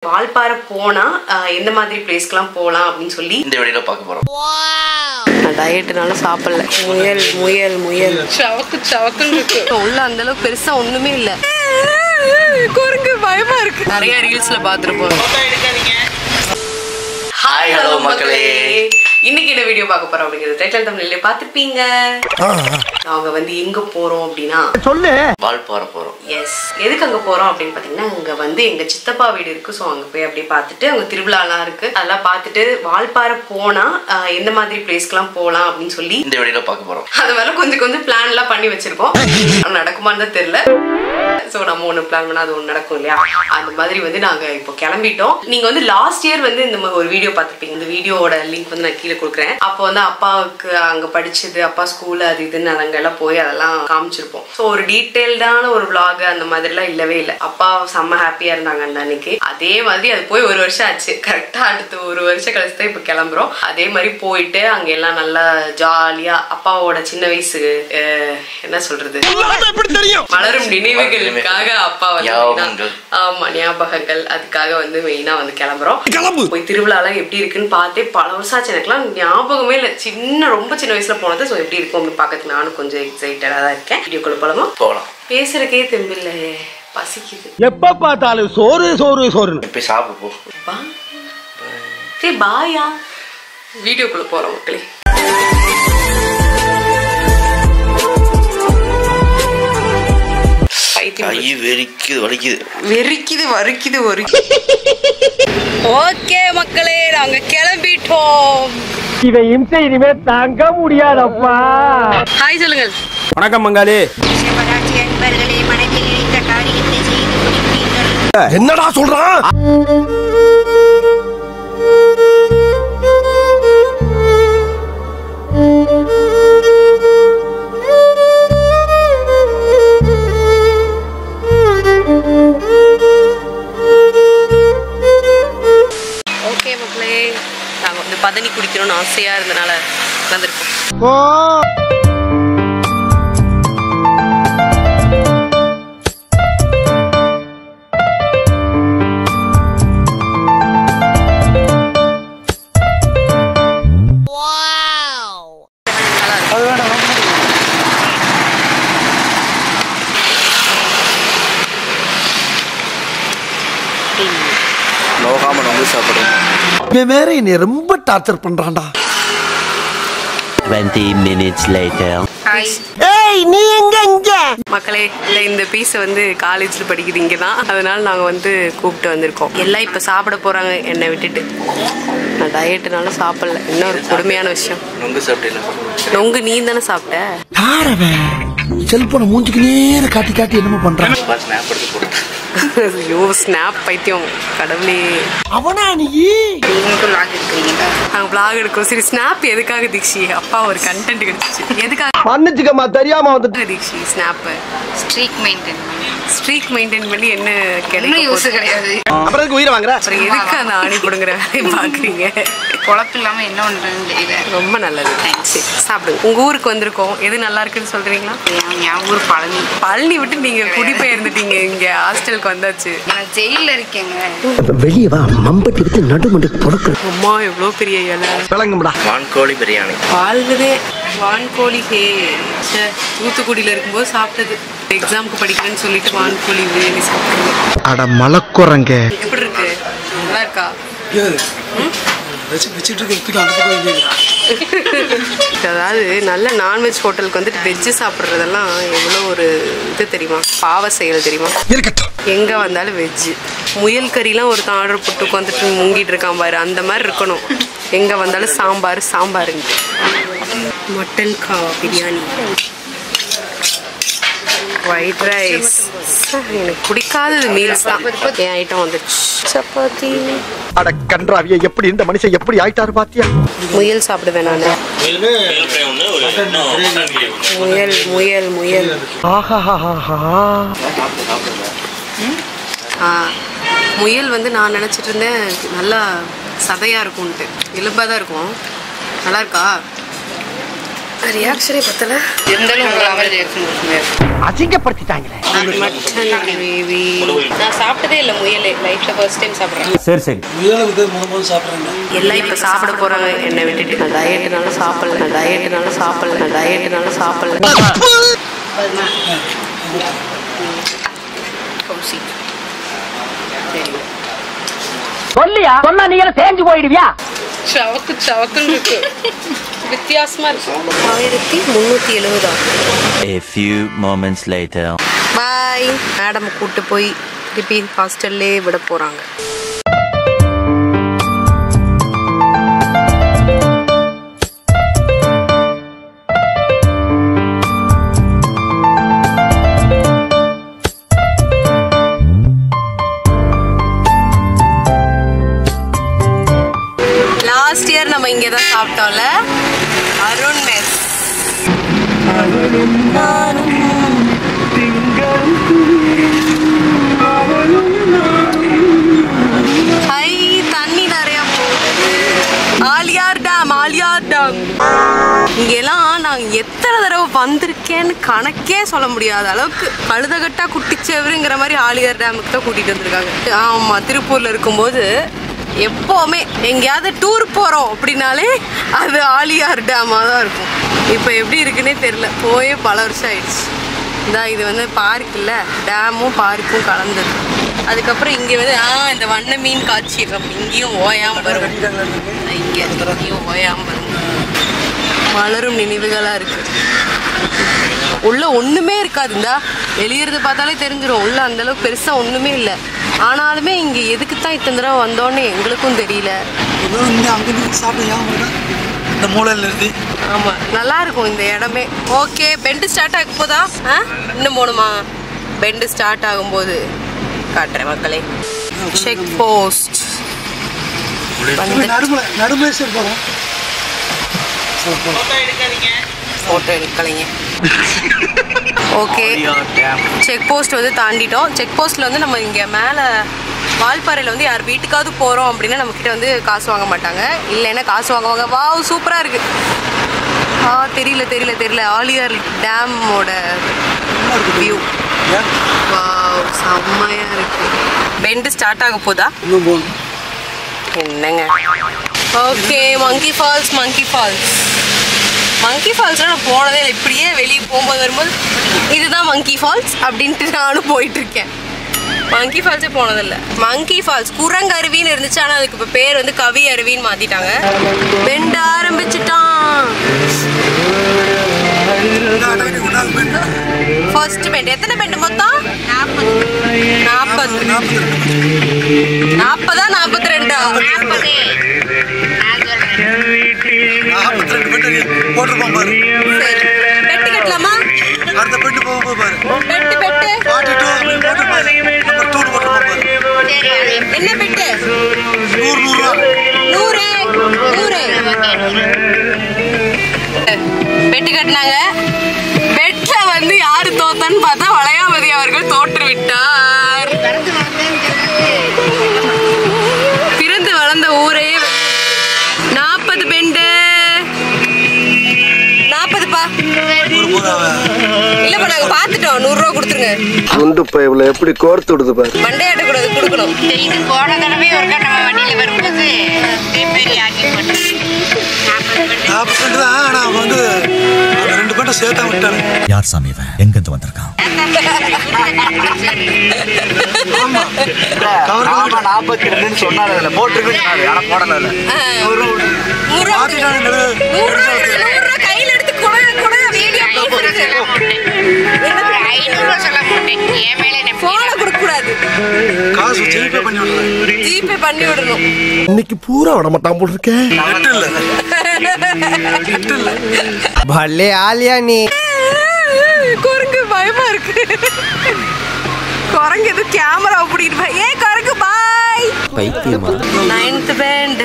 வால்பாறை போனா எந்த மாதிரி பிளேஸ்க்குலாம் போலாம் அப்படின்னு சொல்லி இந்த வீடியோல பார்க்க போறோம். நான் டயட்னால சாப்பிடல. முயல் முயல் முயல் சவக்கு சவக்குன்னு இருக்கு. உள்ள அந்த அளவுக்கு பெருசா ஒண்ணுமே இல்ல. குறுக்கு பயமா இருக்கு. நிறைய ரீல்ஸ்ல பாத்துருப்போம். ஹாய் ஹலோ மக்களே, இன்னைக்கு என்ன வீடியோ பார்க்க போறோம் அப்படிங்கிறது டைட்டில் தமிழ்ல பாத்துப்பீங்க. நாங்க வந்து எங்க போறோம் அப்படின்னா சொல்லு வால்பாறை போறோம். எஸ், எதுக்கு அங்க போறோம் அப்படின்னு பாத்தீங்கன்னா அங்க வந்து எங்க சித்தப்பா வீடு இருக்கு. ஸோ அங்க போய் அப்படியே பார்த்துட்டு அங்க திருவிழாலாம் இருக்கு, அதெல்லாம் பார்த்துட்டு வால்பாறை போனா எந்த மாதிரி பிளேஸ்க்குலாம் போலாம் அப்படின்னு சொல்லி இந்த வீடியோல பார்க்க போறோம். அது மேல கொஞ்சம் கொஞ்சம் பிளான் எல்லாம் பண்ணி வச்சிருக்கோம். நடக்குமான்னு தான் தெரியல. ஸோ நம்ம ஒன்று பிளான் பண்ணா அது ஒன்று நடக்கும் இல்லையா? அந்த மாதிரி வந்து நாங்க இப்போ கிளம்பிட்டோம். நீங்க வந்து லாஸ்ட் இயர் வந்து இந்த மாதிரி ஒரு வீடியோ பார்த்துருப்பீங்க. இந்த வீடியோட லிங்க் வந்து நான் கீழே கொடுக்குறேன். அப்போ வந்து அப்பாவுக்கு அங்க படிச்சது, அப்பா ஸ்கூல் அது இதுன்னு அங்கெல்லாம் போய் அதெல்லாம் காமிச்சிருப்போம். ஸோ ஒரு டீட்டெயில்டான ஒரு vlog அந்த மாதிரிலாம் இல்லவே இல்லை. அப்பா செம்ம ஹாப்பியா இருந்தாங்க அந்த அன்னைக்கு. அதே மாதிரி அது போய் ஒரு வருஷம் ஆச்சு. கரெக்டா அடுத்து ஒரு வருஷம் கழிச்சு தான் இப்போ கிளம்புறோம். அதே மாதிரி போயிட்டு அங்க எல்லாம் நல்லா ஜாலியா அப்பாவோட சின்ன வயசு என்ன சொல்றது மலரும் நினைவுகளுக்காக அப்பா வந்து ஆமா ஞாபகங்கள் அதுக்காக வந்து மெயினா வந்து கிளம்புறோம். போய் திருவிழாலாம் எப்படி இருக்குன்னு பார்த்தே பல வருஷம் ஆச்சு. எனக்குலாம் ஞாபகமே இல்லை. ரொம்ப சின்ன வயசுல போனது. ஸோ எப்படி இருக்கும் அப்படின்னு பார்க்கறதுக்கு நானும் கொஞ்சம் எக்ஸைட்டடா தான் இருக்கேன். வீடியோக்குள்ள போலாம். பேசுறதுக்கே தெம்பில்ல, பசிக்குது. எப்ப பார்த்தாலும் சோறு சோறு சோறு. இப்ப சாப்பிட போ. சரி பாயா. வீடியோக்குள்ள போறோம் மக்களே. ஓகே மக்களே, நாங்க கிளம்பிட்டோம். இதை இம்சை இனிமே தாங்க முடியாதப்பா. ஹாய் சொல்லுங்கள். வணக்கம் மங்காளி. என்னடா சொல்றான்? ஓகே மக்களே, நாங்க வந்து பதனி குடிக்கணும்னு ஆசையா இருந்தனால வந்திருக்கோம். நோகாம நொங்கு சாப்பிடுறோம். இவன் வேற என்னை ரொம்ப டார்ச்சர் பண்றான்டா. 20 minutes later. ஏய் நீ எங்க இங்க? மக்களே, இல்லை இந்த பீஸை வந்து காலேஜில் படிக்குது இங்கே தான். அதனால நாங்கள் வந்து கூப்பிட்டு வந்திருக்கோம். எல்லாம் இப்போ சாப்பிட போகிறாங்க என்னை விட்டுட்டு. நான் டயட்டுனால சாப்பிடல. இன்னொரு கொடுமையான விஷயம், நொங்கு சாப்பிட்டேன். நொங்கு நீ தானே சாப்பிட்ட? யாரவன் செல்போனை மூஞ்சிக்கு நேர காட்டி காட்டி என்னமோ பண்றான். ஸ்னாப் எடுத்து போடு. ஐயோ ஸ்னாப் பைத்தியம் கடவுளே. அவனா நீ? நாங்கள் vlog எடுக்கிறோம். சரி ஸ்னாப் எதுக்காக தீக்ஷி? அப்பா ஒரு கண்டென்ட் கிடைச்சிச்சு. எதுக்காக மன்னிச்சுக்கம்மா, தெரியாம வந்துட்டு. தீக்ஷி ஸ்னாப் ஸ்ட்ரீக் மெயின்டைன் பண்ணி என்ன கிடைக்கும்? யூஸ் கிடையாது. அப்புறம் எதுக்கு உயிரை வாங்குற? அப்புறம் எதுக்கு அந்த ஆணி கொடுங்குற வேலையை பாக்குறீங்க? குழப்பம் இல்லாம என்ன பண்றதுன்னு தெரியல. ரொம்ப நல்லது. சரி சாப்பிடுங்க. உங்க ஊருக்கு வந்திருக்கோம், எது நல்லா இருக்குன்னு சொல்றீங்களா? என் ஊர் பழனி. பழனி விட்டு நீங்க குடிபெயர்ந்துட்டீங்க, இங்க ஹாஸ்டலுக்கு வந்தாச்சு. நான் ஜெயில இருக்கேங்க. வெளியே வா, மம்பட்டி விட்டு நடுமண்டு பொறுக்கு. அம்மா எவ்வளவு பெரிய இலை. விளங்கும்டா. வான்கோழி பிரியாணி. வாழ்வதே வான்கோழி. ஹே தூத்துக்குடியில இருக்கும்போது சாப்பிட்டது. எக்ஸாமுக்கு படிக்கிறேன்னு சொல்லிட்டு வான்கோழி பிரியாணி சாப்பிடுங்க. அட மலக்குறங்க. எப்படி இருக்கு? நல்லா இருக்கா? அதாவது நல்ல நான்வெஜ் ஹோட்டலுக்கு வந்துட்டு வெஜ்ஜு சாப்பிட்றதெல்லாம் எவ்வளோ ஒரு இது தெரியுமா? பாவ செயல் தெரியுமா? எங்கே வந்தாலும் வெஜ்ஜு. முயல் கறிலாம் ஒருத்தன் ஆர்டர் போட்டு வந்துட்டு முங்கிட்டு இருக்கான் பாரு, அந்த மாதிரி இருக்கணும். எங்கே வந்தாலும் சாம்பாருங்க. Mutton biryani, white rice. எனக்கு பிடிக்காதது மீல்ஸ் தான். என் ஐட்டம் வந்துடுச்சு. சப்பாத்தி. அட கன்றாவிய, எப்படி இந்த மனுஷன் எப்படி ஆயிட்டாரு பாத்தியா? முயல் சாப்பிடுவேன் நான். முயல் முயல் முயல். முயல் வந்து நான் நினச்சிட்டு இருந்தேன் நல்லா சதையாக இருக்கும்ன்ட்டு. எலும்பாக தான் இருக்கும். நல்லா இருக்கா? ரியாக்ஷனே பத்தல. இருந்தாலும் உங்களாம ரியாக்ஷன் அசிங்கப்படுத்திட்டாங்களே. மட்டன் கிரேவி நான் சாப்பிட்டதே இல்லை. முயலே லைஃப்ல ஃபர்ஸ்ட் டைம் சாப்பிட்றேன். சரி சரி. முயலுக்கு முதல் சாப்பிட்றேன். எல்லாம் இப்போ சாப்பிட போறாங்க என்னை விட்டுட்டு. நான் டயட்டுனால சாப்பிடல. சொல்லியா சொன்னா நீங்க தேஞ்சு போயிடுவியா? சவக்குன்னு இருக்கு. வித்தியாசமா இருக்கு. 1370. A few moments later. Bye. Madam கூட்டு போய் திருப்பி ஹாஸ்டல்லே விட போறாங்க. லாஸ்ட் இயர் நம்ம இங்கே தான் சாப்பிட்டோம்ல, அருண் மெஸ். ஹை, தண்ணி நிறைய போகுது. ஆலியார் டேம். இங்கெல்லாம் நான் எத்தனை தடவை வந்திருக்கேன்னு கணக்கே சொல்ல முடியாத அளவுக்கு கழுதகட்டா குட்டிச்சேவருங்கிற மாதிரி ஆலியார் டேமுக்கு தான் கூட்டிட்டு வந்திருக்காங்க. ஆமா, திருப்பூர்ல இருக்கும்போது எப்போவுமே எங்கேயாவது டூர் போகிறோம் அப்படின்னாலே அது ஆலியார் டேமாக தான் இருக்கும். இப்போ எப்படி இருக்குன்னே தெரில, போயே பல வருஷம் ஆயிடுச்சு. இது வந்து பார்க் இல்லை, டேமும் பார்க்கும் கலந்தது. அதுக்கப்புறம் இங்கே வந்து இந்த வண்ண மீன் காட்சியகம் இங்கேயும் ஓயாமல் வரும். இங்கேயும் ஓயாமல் வரும். வளரும் நினைவுகளாக இருக்குது. உள்ள ஒன்றுமே இருக்காது. வெளியிறது பார்த்தாலே தெரிஞ்சிடும். உள்ள அந்தளவுக்கு பெருசாக ஒன்றுமே இல்லை. ஆனாலுமே இங்கே எதுக்கு தான் இத்தனை தடவை வந்தோன்னு எங்களுக்கும் தெரியல. இந்த மூலையில் இருந்து. ஆமாம், நல்லா இருக்கும் இந்த இடமே. ஓகே, பெண்டு ஸ்டார்ட் ஆக போதா? இன்னும் போகணுமா? பெண்டு ஸ்டார்ட் ஆகும்போது காட்டுறேன் மக்களே. செக் போஸ்ட் ஃபோட்டோ எடுக்கலைங்க. ஓகே, செக் போஸ்ட் வந்து தாண்டிட்டோம். செக் போஸ்ட்டில் வந்து நம்ம இங்கே மேலே வால்பாறையில் வந்து யார் வீட்டுக்காவது போகிறோம் அப்படின்னா நம்மக்கிட்ட வந்து காசு வாங்க மாட்டாங்க. இல்லைன்னா காசு வாங்குவாங்க. வாவ், சூப்பராக இருக்குது. தெரியல ஆலியார் டேமோட வியூ. வாவ், செம்மையாக இருக்குது. பெண்டு ஸ்டார்ட் ஆக போதா? என்னங்க. ஓகே, மங்கி ஃபால்ஸ். மங்கி ஃபால்ஸ்லாம் நான் போனதே இல்லை. இப்படியே வெளியே போகும்போது வரும்போது இதுதான் மங்கி ஃபால்ஸ் அப்படின்ட்டு நானும் போயிட்டுருக்கேன். மங்கி ஃபால்ஸே போனதில்லை. மங்கி ஃபால்ஸ் குரங்கருவின்னு இருந்துச்சு, ஆனால் அதுக்கு இப்போ பேர் வந்து கவி அருவின்னு மாற்றிட்டாங்க. பெண்ட் ஆரம்பிச்சுட்டான். First bend. எத்தனை பெண்ட் மொத்தம்? 40. 40 42 போட்டுருப்போம் பாரு. பெட்டு கட்டலாமா? அடுத்த பெட்டு போகும்போது பாரு. பெட்டு என்ன பெட்டு? 100 பெட்டு கட்டினாங்க. பெட்ல வந்து யாரு தோத்தான்னு பார்த்தா வளையாபதி அவர்கள் தோற்று விட்டார். பிறந்து வளர்ந்த ஊரே 40 பெண்டு. 40பா. இல்லப்பா, நாங்க பாத்துட்டோம். 100 ரூபா கொடுத்துருங்க. குண்டு பைப்ல எப்படி கோர்த்து விடுது பாரு. மண்டையாட்ட கூடாது, கொடுக்கணும். இது போன தடவை ஒருக்கா நம்ம வண்டியில வரும்போது பேப்பரி ஆக்கி போட்டு 40 தான். ஆனா வந்து 2 பேரும் சேர்த்தா விட்டாங்க. யார் சாமி இவன்? எங்க இருந்து வந்திருக்கான்? ஆமா, 42 சொன்னாரு. போட்டுருக்கு, ஆனா போடல. 100 கையில எடுத்து கூட வீடியோ சொல்ல மாட்டேன். என் மேல போன கொடுக்க கூடாது. காசு ஜிபே பண்ணி விடணும். இன்னைக்கு பூரா விட மாட்டான் போல் இருக்கேன். भले आलिया नी குரங்கு பயமா இருக்கு. குரங்கு இது கேமரா அப்படிட்டு. குரங்கு பாய். பைத்தியமா? 9th band.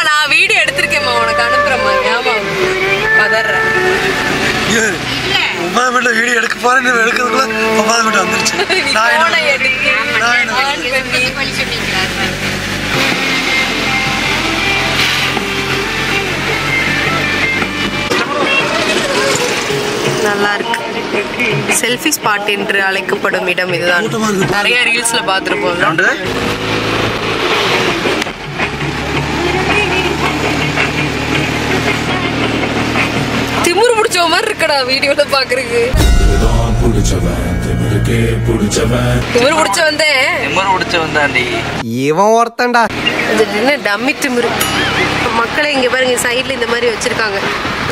நான் வீடியோ எடுத்திருக்கேன், உனக்கு அனுப்புறேன். ஆமா, பதறேன். ரோட்ல வீடியோ எடுக்க போறேன் எடுக்கிறதுக்குள்ள 9 மினிட் வந்துருச்சு. நல்லா இருக்கு. செல்ஃபி ஸ்பாட் என்று அழைக்கப்படும் இடம் இதுதான். நிறைய ரீல்ஸ்ல பார்த்துருப்போம். திமிரு பிடிச்ச மாதிரி இருக்கடா வீடியோல பாக்குறதுக்கு. திமிரு பிடிச்ச வந்தாண்டி இவன் ஒருத்தன்டா. என்ன டம்மி திமிரு. மக்களை இங்க பாருங்க, சைட்ல இந்த மாதிரி வச்சிருக்காங்க.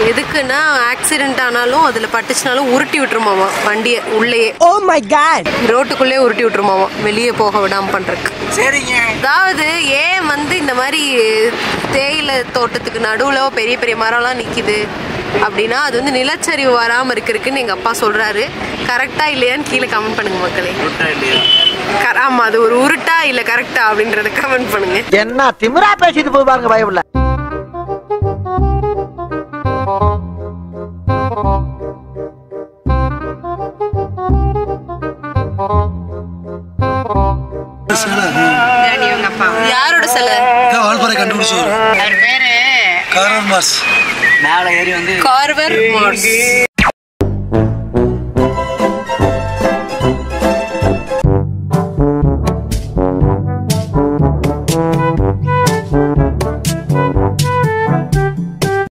எதுக்குன்னா ஆக்சிடென்ட் ஆனாலும் அதுல பட்டுச்சுனாலும் உருட்டி விட்டுருமாமா வண்டியை உள்ளேயே. Oh my God. ரோட்டுக்குள்ளே உருட்டி விட்டுருமாமா, வெளியே போக விடாம பண்றதுக்கு. சரிங்க. அதாவது ஏன் வந்து இந்த மாதிரி தேயிலை தோட்டத்துக்கு நடுவுல பெரிய பெரிய மரம்லாம் நிக்குது அப்படின்னா அது வந்து நிலச்சரிவு வராம இருக்குன்னு எங்க அப்பா சொல்றாரு. கரெக்டா இல்லையான்னு கீழே கமெண்ட் பண்ணுங்க மக்களே. ஆமா, அது ஒரு உருட்டா இல்ல கரெக்டா அப்படின்றத கமெண்ட் பண்ணுங்க. என்ன திமிரா பேசிட்டு போய் பாருங்க பயப்படல. யாரோட சிலை? வால்பாறை கண்டுபிடிச்சவர். அவர் பேரு கார்வர் மார்ஸ். Carver Mars.